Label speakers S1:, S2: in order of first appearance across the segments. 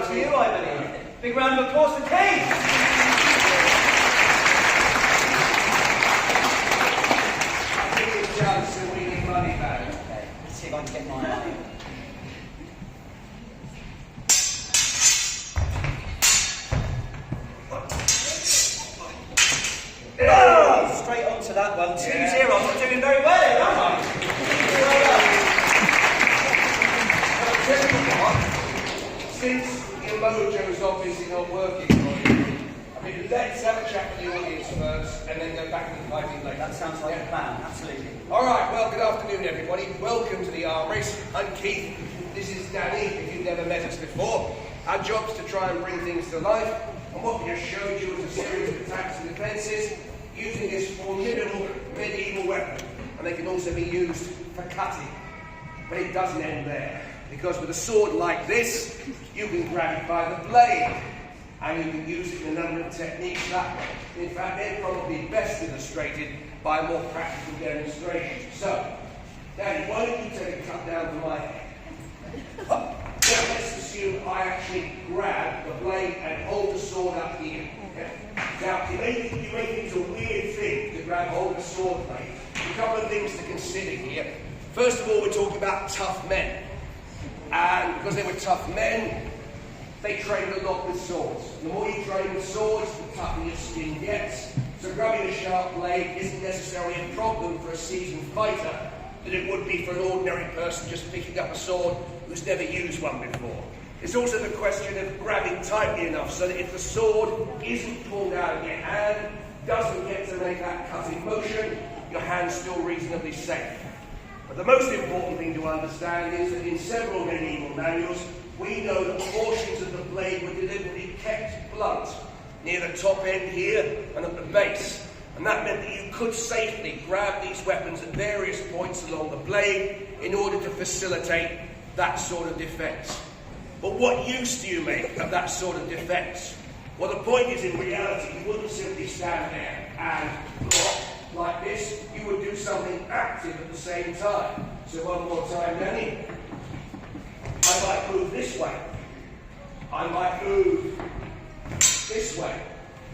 S1: up to you, I believe. Big round of applause for Keith.
S2: I think it's just so we need money back.
S1: Okay, let's see if I can get mine out. Oh, straight onto that one. 2-0. I'm doing very well here, aren't I?
S2: Since your mojo's obviously not working for you, I mean, let's have a chat with the audience first and then go back to the fighting later.
S1: That sounds like a plan, absolutely.
S2: All right, well, good afternoon, everybody. Welcome to the Arm Race. I'm Keith. This is Danny, if you've never met us before. Our job's to try and bring things to life, and what we just showed you is a series of attacks and defences using this formidable medieval weapon, and they can also be used for cutting. But it doesn't end there, because with a sword like this, you can grab it by the blade, and you can use it in a number of techniques that way. In fact, they're probably best illustrated by a more practical demonstration. So, Danny, why don't you take a cut down to my head? Now, let's assume I actually grab the blade and hold the sword up here. Okay? Now, you may think it's a weird thing to grab hold of a sword blade. A couple of things to consider here. First of all, we're talking about tough men. And because they were tough men, they trained a lot with swords. The more you train with swords, the tougher your skin gets. So grabbing a sharp blade isn't necessarily a problem for a seasoned fighter that it would be for an ordinary person just picking up a sword who's never used one before. It's also the question of grabbing tightly enough so that if the sword isn't pulled out of your hand, doesn't get to make that cutting motion, your hand's still reasonably safe. But the most important thing to understand is that in several medieval manuals, we know that portions of the blade were deliberately kept blunt, near the top end here and at the base. And that meant that you could safely grab these weapons at various points along the blade in order to facilitate that sort of defence. But what use do you make of that sort of defence? Well, the point is, in reality, you wouldn't simply stand there and block like this. You would do something active at the same time. So one more time, Danny. I might move this way. I might move this way.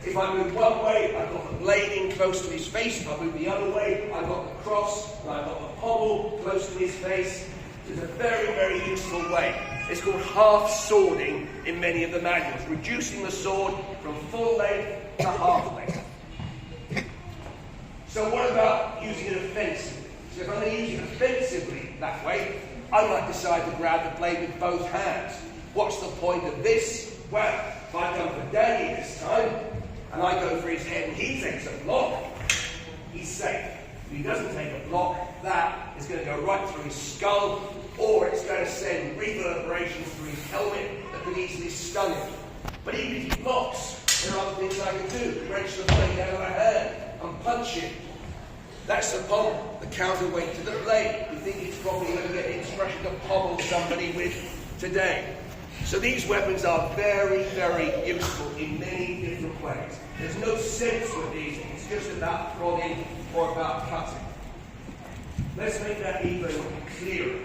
S2: If I move one way, I've got the blade in close to his face. If I move the other way, I've got the cross, and I've got the pommel close to his face. It's a very, very useful way. It's called half-swording in many of the manuals, reducing the sword from full length to half length. So what about using it offensively? So if I'm going to use it offensively that way, I might decide to grab the blade with both hands. What's the point of this? Well, if I come for Danny this time, and I go for his head and he takes a block, he's safe. If he doesn't take a block, that is going to go right through his skull, or it's going to send reverberations through his helmet that could easily stun him. But even if he blocks, there are other things I can do. Wrench the blade out of my hand and punch him. That's the pommel, the counterweight to the blade. You think it's probably going to get the expression to pommel somebody with today. So these weapons are very, very useful in many different ways. There's no sense with these, it's just about prodding or about cutting. Let's make that even clearer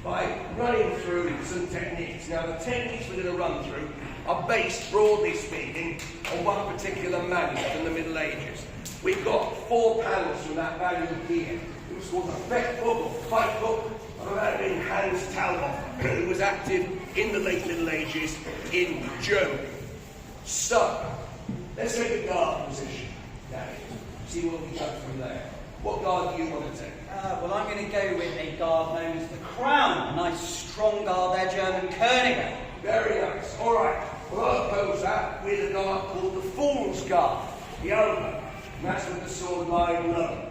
S2: by running through some techniques. Now, the techniques we're going to run through are based, broadly speaking, on one particular manual from the Middle Ages. We've got 4 panels from that manual here. It was called the Fecht book or Fight book of a man named Hans Talbot, who was active in the late Middle Ages in Germany. So, let's take a guard position. Now, see what we go from there. What guard do you want to take?
S1: Well, I'm going to go with a guard known as the Crown. A nice strong guard there, German Königer.
S2: Very nice. All right. Well, I'll oppose that with a guard called the Fool's Guard, the other one. And that's with the sword lying low.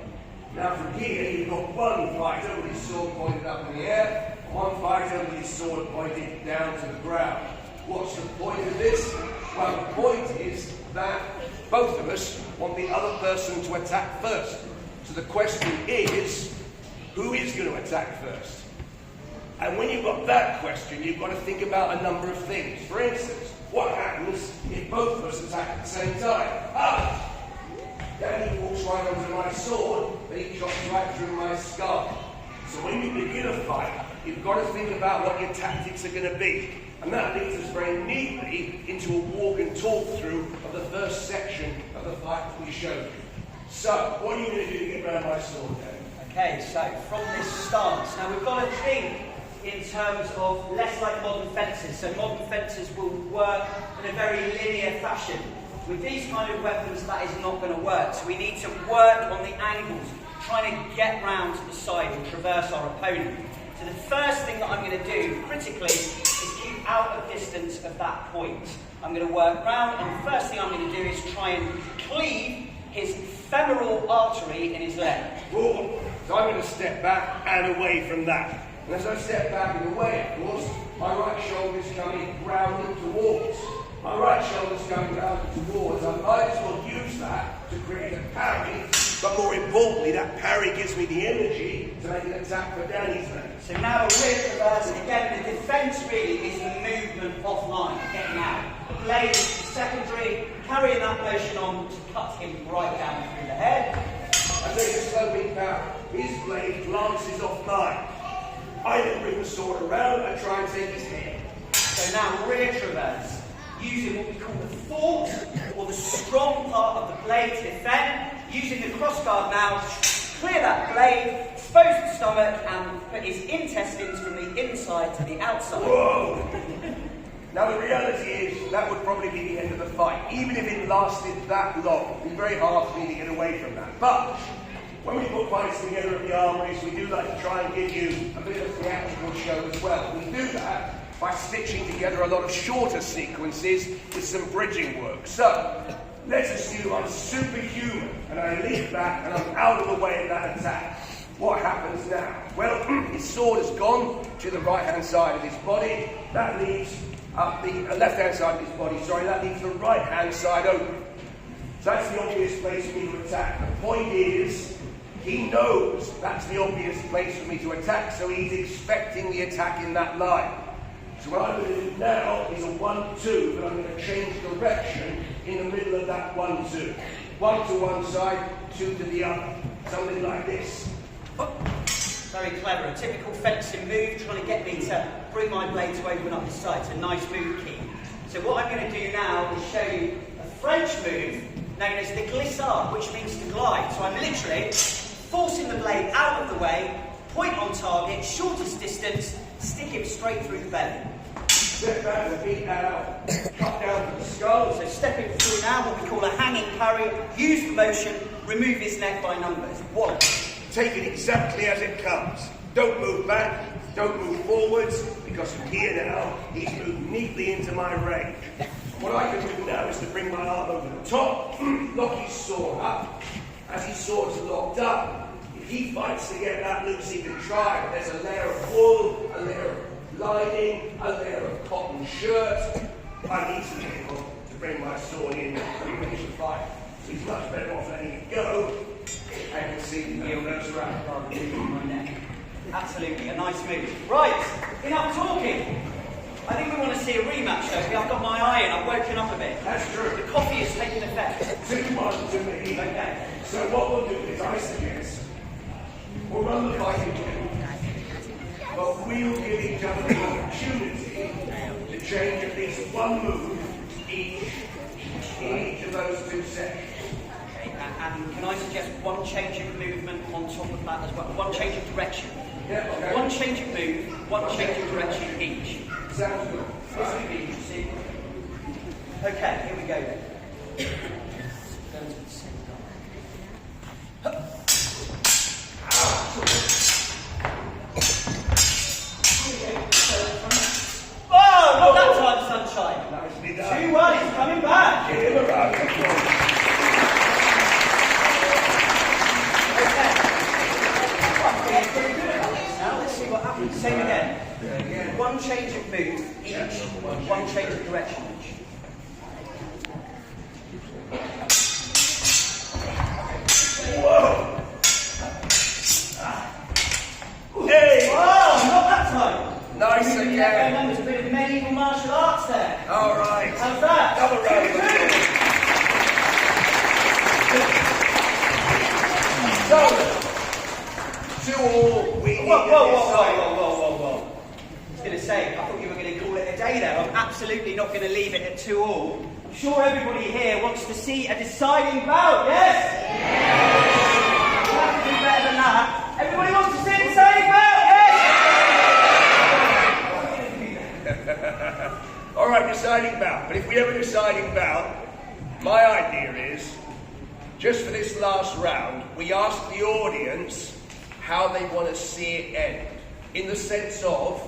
S2: Now, from here, you've got one fighter with his sword pointed up in the air, and one fighter with his sword pointed down to the ground. What's the point of this? Well, the point is that both of us want the other person to attack first. So the question is, who is going to attack first? And when you've got that question, you've got to think about a number of things. For instance, what happens if both of us attack at the same time? Danny walks right onto my sword, but he chops right through my skull. So when you begin a fight, you've got to think about what your tactics are going to be. And that leads us very neatly into a walk and talk through of the first section of the fight that we showed you. So, what are you going to do to get around my sword then?
S1: Okay, so from this stance, now we've got to think in terms of less like modern fences. So modern fences will work in a very linear fashion. With these kind of weapons, that is not going to work. So we need to work on the angles, trying to get round to the side and traverse our opponent. So the first thing that I'm going to do, critically, is keep out of distance of that point. I'm going to work round, and the first thing I'm going to do is try and cleave his femoral artery in his leg.
S2: Good. So I'm going to step back and away from that. And as I step back and away, of course, my right shoulder is coming rounded towards. My right shoulder is going rounded towards. I might as well use that to create a parry, but more importantly, that parry gives me the energy to make an attack for Danny's leg.
S1: So now a rear traverse, and again the defence really is the movement offline, getting out. Blade is secondary, carrying that motion on to cut him right down through the head.
S2: I take a sloping power. His blade glances off mine. I then bring the sword around and try and take his head.
S1: So now rear traverse, using what we call the force or the strong part of the blade to defend, using the crossguard now, clear that blade, expose the stomach and put his intestines from the inside to the outside.
S2: Whoa! Now the reality is that would probably be the end of the fight, even if it lasted that long. It'd be very hard for me to get away from that. But when we put fights together at the armories, we do like to try and give you a bit of a theatrical show as well. We do that by stitching together a lot of shorter sequences with some bridging work. So, let's assume I'm superhuman and I leap back and I'm out of the way of that attack. What happens now? Well, his sword has gone to the right-hand side of his body. That leaves the left-hand side of his body, that leaves the right-hand side open. So that's the obvious place for me to attack. The point is, he knows that's the obvious place for me to attack, so he's expecting the attack in that line. So what I'm going to do now is a 1-2, but I'm going to change direction in the middle of that 1-2. 1 to one side, 2 to the other. Something like this.
S1: Very clever, a typical fencing move, trying to get me to bring my blade to open up the side. It's a nice move, Keith. So what I'm going to do now is show you a French move known as the glissade, which means to glide. So I'm literally forcing the blade out of the way, point on target, shortest distance, stick him straight through the belly.
S2: Step back and beat that out. Cut down to the skull.
S1: So stepping through now, what we call a hanging parry, use the motion, remove his neck by numbers. 1.
S2: Take it exactly as it comes. Don't move back, don't move forwards, because from here now, he's moved neatly into my range. What I can do now is to bring my arm over the top, lock his sword up. As his sword's locked up, if he fights to get that loose, he can try. But there's a layer of wool, a layer of lining, a layer of cotton shirt. I need some people to bring my sword in and finish the fight. So he's much better off letting it go. I can see the heel goes around rather than moving my neck.
S1: Absolutely, a nice move. Right, enough talking. I think we want to see a rematch, don't we? I've got my eye in, I've woken up a bit.
S2: That's true.
S1: The coffee has taken effect.
S2: 2-1 to me.
S1: Okay.
S2: So what we'll do is, I suggest, we'll run the fight again, but we'll give each other the opportunity to change at least one move each in each of those 2 sections.
S1: Okay, and can I suggest one change of movement on top of that as well? One change of direction.
S2: Yeah, okay.
S1: One change of move, one change of direction each.
S2: Sounds good.
S1: This would be interesting. Okay, here we go then. Go to the center. Oh, not that time, sunshine.
S2: Nicely done.
S1: 2-1, he's coming back.
S2: Give him a round of applause.
S1: Okay. Pretty good at this now. Let's see what happens. Same again. One change of move each, one change of direction each.
S2: Whoa! Hey!
S1: Oh, not that time.
S2: Nice
S1: Moving
S2: again.
S1: that going on. There's a bit of medieval martial arts there.
S2: All right.
S1: How's that?
S2: Double round of applause. So, 2-2 we need
S1: Whoa. I was going to say, I thought you were going to call it a day stay there. I'm absolutely not going to leave it at 2-2. I'm sure everybody here wants to see a deciding bout, yes? Yes! We'll have to do better than that. Everybody wants to see a deciding bout, yes?
S2: All right, deciding bout. But if we have a deciding bout, my idea is, just for this last round, we ask the audience how they want to see it end. In the sense of,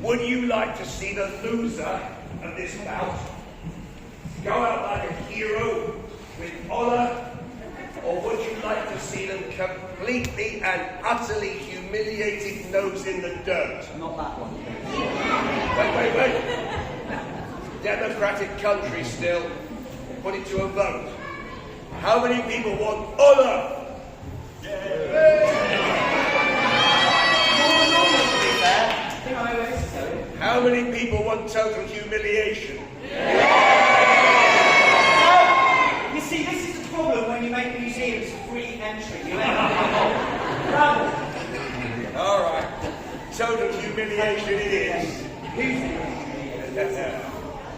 S2: would you like to see the loser of this bout go out like a hero with honour, or would you like to see them completely and utterly humiliated, nose in the dirt?
S1: Not that one.
S2: Wait. Democratic country still. Put it to a vote. How many people want honour? How many people want total humiliation?
S1: You see, this is the problem when you make museums free entry. You end up
S2: All right. Total humiliation it is.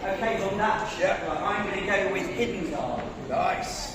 S1: Okay, well, that.
S2: Yeah.
S1: Right, I'm going to go with Hidden Guard.
S2: Nice.